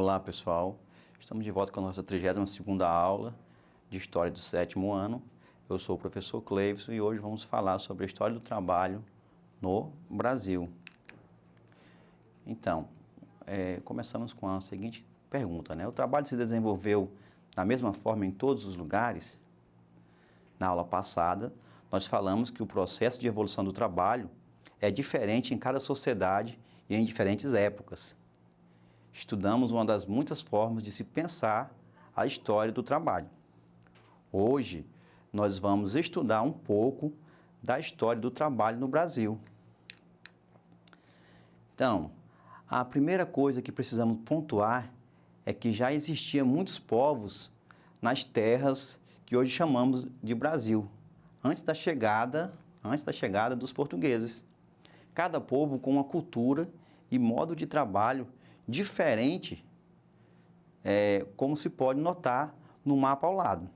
Olá, pessoal. Estamos de volta com a nossa 32ª aula de História do 7º ano. Eu sou o professor Cleivson e hoje vamos falar sobre a história do trabalho no Brasil. Então, começamos com a seguinte pergunta, né? O trabalho se desenvolveu da mesma forma em todos os lugares? Na aula passada, nós falamos que o processo de evolução do trabalho é diferente em cada sociedade e em diferentes épocas. Estudamos uma das muitas formas de se pensar a história do trabalho. Hoje, nós vamos estudar um pouco da história do trabalho no Brasil. Então, a primeira coisa que precisamos pontuar é que já existiam muitos povos nas terras que hoje chamamos de Brasil, antes da chegada dos portugueses. Cada povo com uma cultura e modo de trabalho diferente, como se pode notar no mapa ao lado.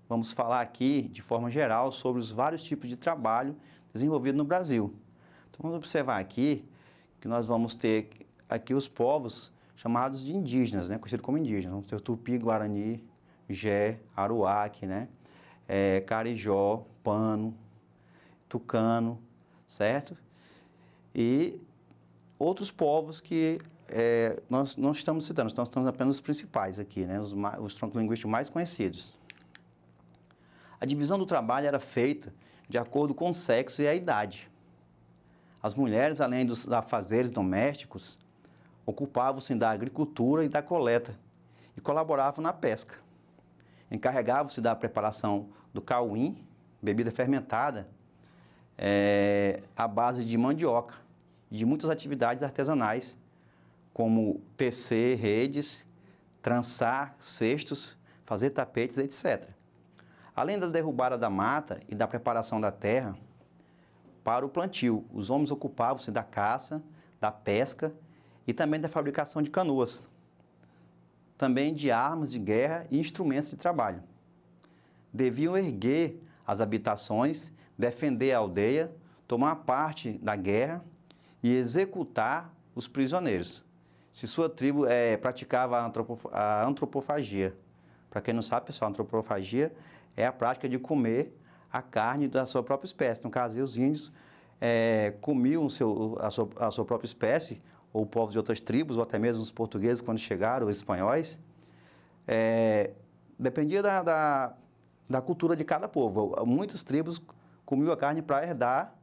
Vamos falar aqui, de forma geral, sobre os vários tipos de trabalho desenvolvido no Brasil. Então, vamos observar aqui que nós vamos ter aqui os povos chamados de indígenas, né? Conhecidos como indígenas. Vamos ter o Tupi, Guarani, Jé, Aruaque, né? Carijó, Pano, Tucano, certo? E outros povos que nós não estamos citando, nós estamos apenas os principais aqui, né? Os troncos linguísticos mais conhecidos. A divisão do trabalho era feita de acordo com o sexo e a idade. As mulheres, além dos afazeres domésticos, ocupavam-se da agricultura e da coleta e colaboravam na pesca. Encarregavam-se da preparação do cauim, bebida fermentada, à base de mandioca, e de muitas atividades artesanais, como tecer redes, trançar cestos, fazer tapetes, etc. Além da derrubada da mata e da preparação da terra para o plantio, os homens ocupavam-se da caça, da pesca e também da fabricação de canoas, também de armas de guerra e instrumentos de trabalho. Deviam erguer as habitações, defender a aldeia, tomar parte da guerra e executar os prisioneiros, se sua tribo praticava a antropofagia. Para quem não sabe, pessoal, a antropofagia é a prática de comer a carne da sua própria espécie. No caso, os índios comiam a sua própria espécie, ou povos de outras tribos, ou até mesmo os portugueses, quando chegaram, os espanhóis. Dependia da cultura de cada povo. Muitas tribos comiam a carne para herdar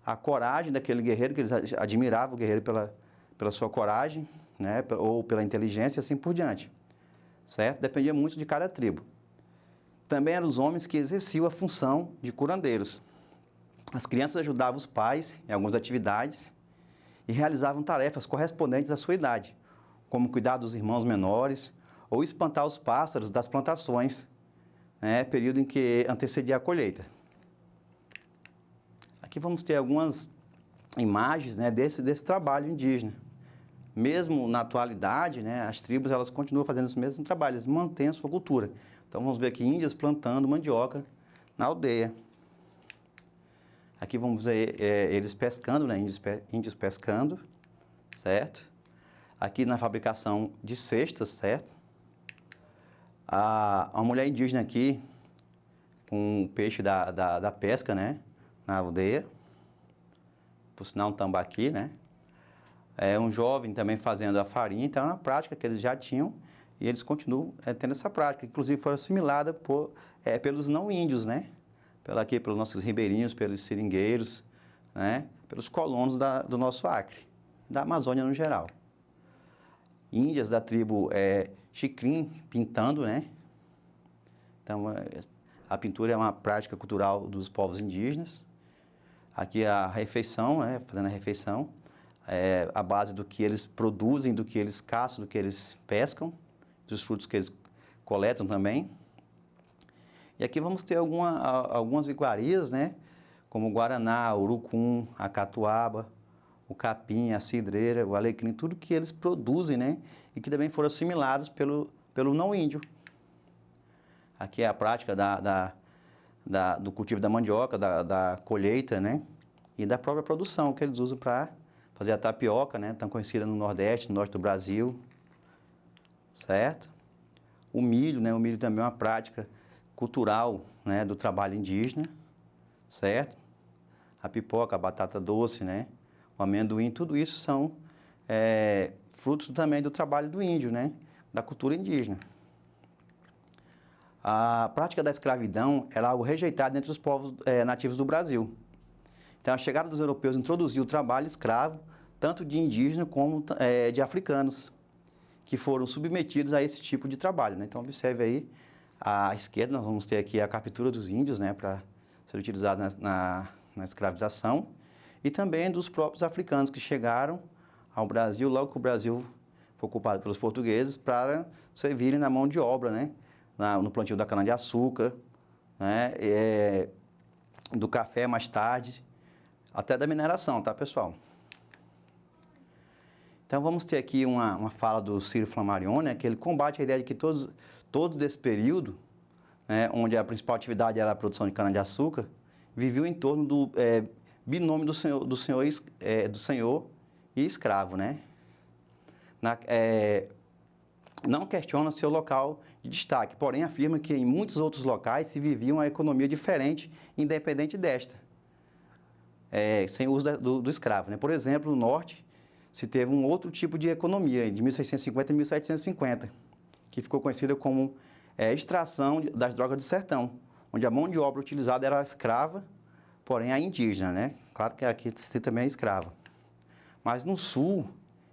a coragem daquele guerreiro, que eles admiravam o guerreiro pela sua coragem, né, ou pela inteligência e assim por diante, certo? Dependia muito de cada tribo. Também eram os homens que exerciam a função de curandeiros. As crianças ajudavam os pais em algumas atividades e realizavam tarefas correspondentes à sua idade, como cuidar dos irmãos menores ou espantar os pássaros das plantações, né, período em que antecedia a colheita. Aqui vamos ter algumas imagens, né, desse trabalho indígena. Mesmo na atualidade, né, as tribos elas continuam fazendo esse mesmo trabalho, eles mantêm a sua cultura. Então vamos ver aqui índios plantando mandioca na aldeia. Aqui vamos ver eles pescando, né, índios pescando, certo? Aqui na fabricação de cestas, certo? Uma mulher indígena aqui com o peixe da pesca, né, na aldeia, por sinal um tambaqui, né? Um jovem também fazendo a farinha, então é uma prática que eles já tinham e eles continuam tendo essa prática, inclusive foi assimilada pelos não índios, né? Pelos nossos ribeirinhos, pelos seringueiros, né? Pelos colonos do nosso Acre, da Amazônia no geral. Índias da tribo Xicrim pintando, né? Então, a pintura é uma prática cultural dos povos indígenas. Aqui a refeição, né? Fazendo a refeição. A base do que eles produzem, do que eles caçam, do que eles pescam, dos frutos que eles coletam também. E aqui vamos ter algumas iguarias, né? Como o guaraná, o urucum, a catuaba, o capim, a cidreira, o alecrim, tudo que eles produzem, né? E que também foram assimilados pelo não índio. Aqui é a prática do cultivo da mandioca, da colheita, né? E da própria produção que eles usam para fazer a tapioca, né, tão conhecida no Nordeste, no Norte do Brasil. certo? O milho, né? O milho também é uma prática cultural, né, do trabalho indígena, certo? A pipoca, a batata doce, né? O amendoim, tudo isso são frutos também do trabalho do índio, né? Da cultura indígena. A prática da escravidão era algo rejeitado entre os povos nativos do Brasil. Então, a chegada dos europeus introduziu o trabalho escravo, tanto de indígenas como de africanos, que foram submetidos a esse tipo de trabalho, né? Então, observe aí, à esquerda, nós vamos ter aqui a captura dos índios, né, para ser utilizados na escravização, e também dos próprios africanos que chegaram ao Brasil, logo que o Brasil foi ocupado pelos portugueses, para servirem na mão de obra, né, no plantio da cana-de-açúcar, né, do café mais tarde, até da mineração, tá, pessoal? Então, vamos ter aqui uma fala do Ciro Flammarion, né, que ele combate a ideia de que todo desse período, né, onde a principal atividade era a produção de cana-de-açúcar, viveu em torno do binômio do senhor e escravo, né? Não questiona seu local de destaque, porém afirma que em muitos outros locais se vivia uma economia diferente, independente desta, sem o uso do escravo, né? Por exemplo, no norte se teve um outro tipo de economia, de 1650 a 1750, que ficou conhecida como extração das drogas do sertão, onde a mão de obra utilizada era escrava, porém a indígena, né? Claro que aqui se também é escrava. Mas no sul,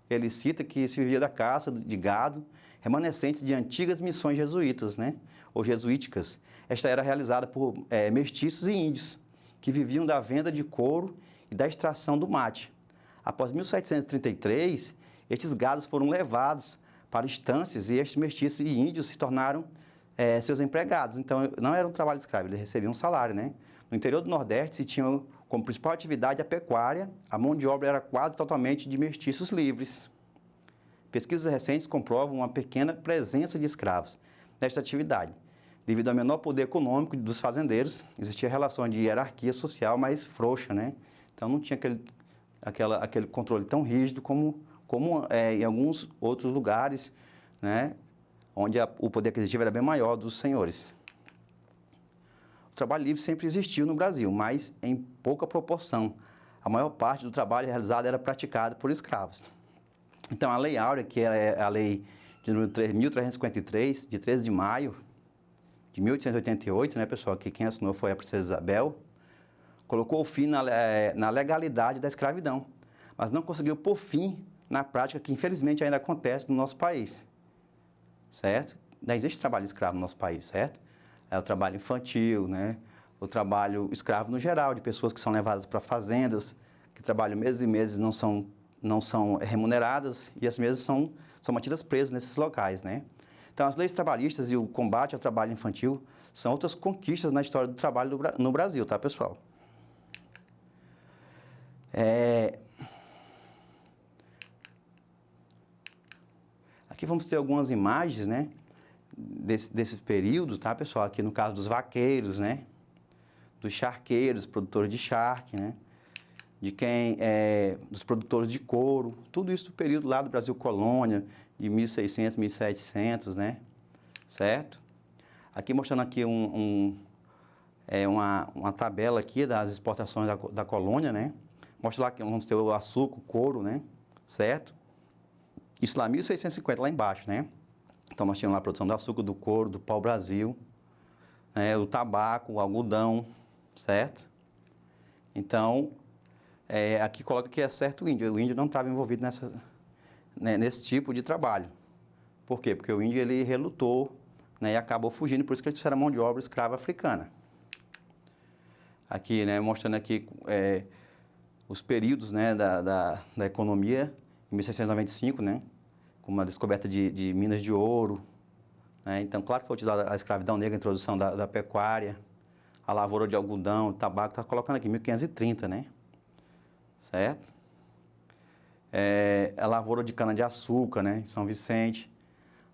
ele cita que se vivia da caça de gado, remanescentes de antigas missões jesuítas, né? Ou jesuíticas. Esta era realizada por mestiços e índios, que viviam da venda de couro e da extração do mate. Após 1733, estes gados foram levados para estâncias e estes mestiços e índios se tornaram seus empregados. Então, não era um trabalho escravo, eles recebiam um salário, né? No interior do Nordeste, se tinha como principal atividade a pecuária, a mão de obra era quase totalmente de mestiços livres. Pesquisas recentes comprovam uma pequena presença de escravos nesta atividade. Devido ao menor poder econômico dos fazendeiros, existia relação de hierarquia social mais frouxa, né? Então, não tinha aquele controle tão rígido como em alguns outros lugares, né, onde o poder aquisitivo era bem maior dos senhores. O trabalho livre sempre existiu no Brasil, mas em pouca proporção. A maior parte do trabalho realizado era praticado por escravos. Então, a Lei Áurea, que é a lei de número 3.353, de 13 de maio de 1888, né, pessoal, que quem assinou foi a Princesa Isabel, colocou o fim na legalidade da escravidão, mas não conseguiu pôr fim na prática que, infelizmente, ainda acontece no nosso país, certo? Não existe trabalho escravo no nosso país, certo? É o trabalho infantil, né? O trabalho escravo no geral, de pessoas que são levadas para fazendas, que trabalham meses e meses, não são remuneradas, e as mesmas são mantidas presas nesses locais, né? Então, as leis trabalhistas e o combate ao trabalho infantil são outras conquistas na história do trabalho no Brasil, tá, pessoal? Aqui vamos ter algumas imagens, né, desse período, tá, pessoal? Aqui no caso dos vaqueiros, né, dos charqueiros, produtores de charque, né, dos produtores de couro, tudo isso do período lá do Brasil Colônia, de 1600, 1700, né, certo? Aqui mostrando aqui uma tabela aqui das exportações da colônia, né? Mostra lá que vamos ter o açúcar, o couro, né? Certo? Isso lá, 1650, lá embaixo, né? Então, nós tínhamos lá a produção do açúcar, do couro, do pau-brasil, né? O tabaco, o algodão, certo? Então, aqui coloca que é certo o índio não estava envolvido nesse tipo de trabalho. Por quê? Porque o índio, ele relutou, né? E acabou fugindo, por isso que eles fizeram mão de obra escrava africana. Aqui, né? Mostrando aqui os períodos, né, da economia, em 1695, né, com uma descoberta de minas de ouro, né? Então, claro que foi utilizada a escravidão negra, a introdução da pecuária, a lavoura de algodão, tabaco, está colocando aqui 1530, né, certo? A lavoura de cana-de-açúcar, né, em São Vicente,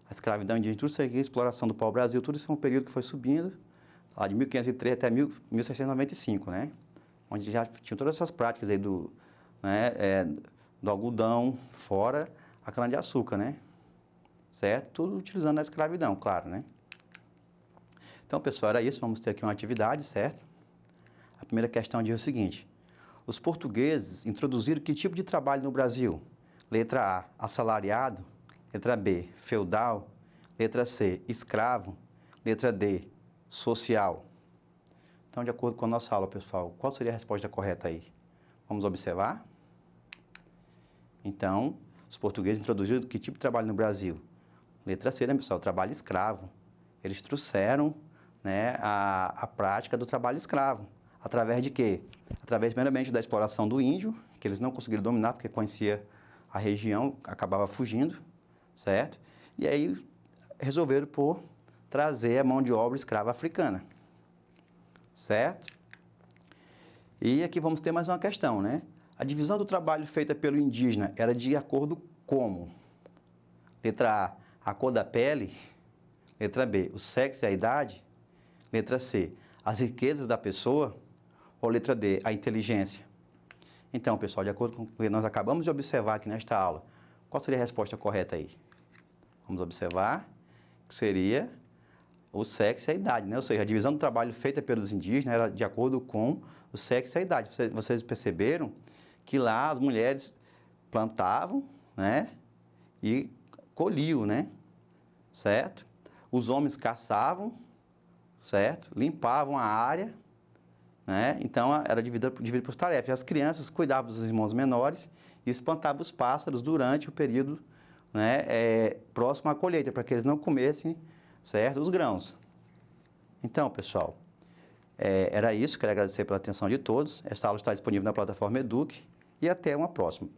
a escravidão indígena, tudo isso aqui, a exploração do pau-brasil, tudo isso é um período que foi subindo, lá de 1503 até 1695, né? Onde já tinham todas essas práticas aí do algodão, fora a cana-de-açúcar, né? certo? Tudo utilizando a escravidão, claro, né? Então, pessoal, era isso. Vamos ter aqui uma atividade, certo? A primeira questão diz o seguinte: os portugueses introduziram que tipo de trabalho no Brasil? Letra A, assalariado. Letra B, feudal. Letra C, escravo. Letra D, social. Então, de acordo com a nossa aula, pessoal, qual seria a resposta correta aí? Vamos observar? Então, os portugueses introduziram que tipo de trabalho no Brasil? Letra C, né, pessoal? Trabalho escravo. Eles trouxeram, né, a prática do trabalho escravo. Através de quê? Através, primeiramente, da exploração do índio, que eles não conseguiram dominar porque conhecia a região, acabava fugindo, certo? E aí resolveram por trazer a mão de obra escrava africana, certo? E aqui vamos ter mais uma questão, né? A divisão do trabalho feita pelo indígena era de acordo como? Letra A, a cor da pele. Letra B, o sexo e a idade. Letra C, as riquezas da pessoa. Ou letra D, a inteligência. Então, pessoal, de acordo com o que nós acabamos de observar aqui nesta aula, qual seria a resposta correta aí? Vamos observar que seria o sexo e a idade, né? Ou seja, a divisão do trabalho feita pelos indígenas era de acordo com o sexo e a idade. Vocês perceberam que lá as mulheres plantavam, né? E colhiam, né? Certo? Os homens caçavam, certo? Limpavam a área, né? Então, era dividido por tarefas. As crianças cuidavam dos irmãos menores e espantavam os pássaros durante o período, né, próximo à colheita, para que eles não comessem, certo, os grãos. Então, pessoal, era isso. Quero agradecer pela atenção de todos. Esta aula está disponível na plataforma Eduque e até uma próxima.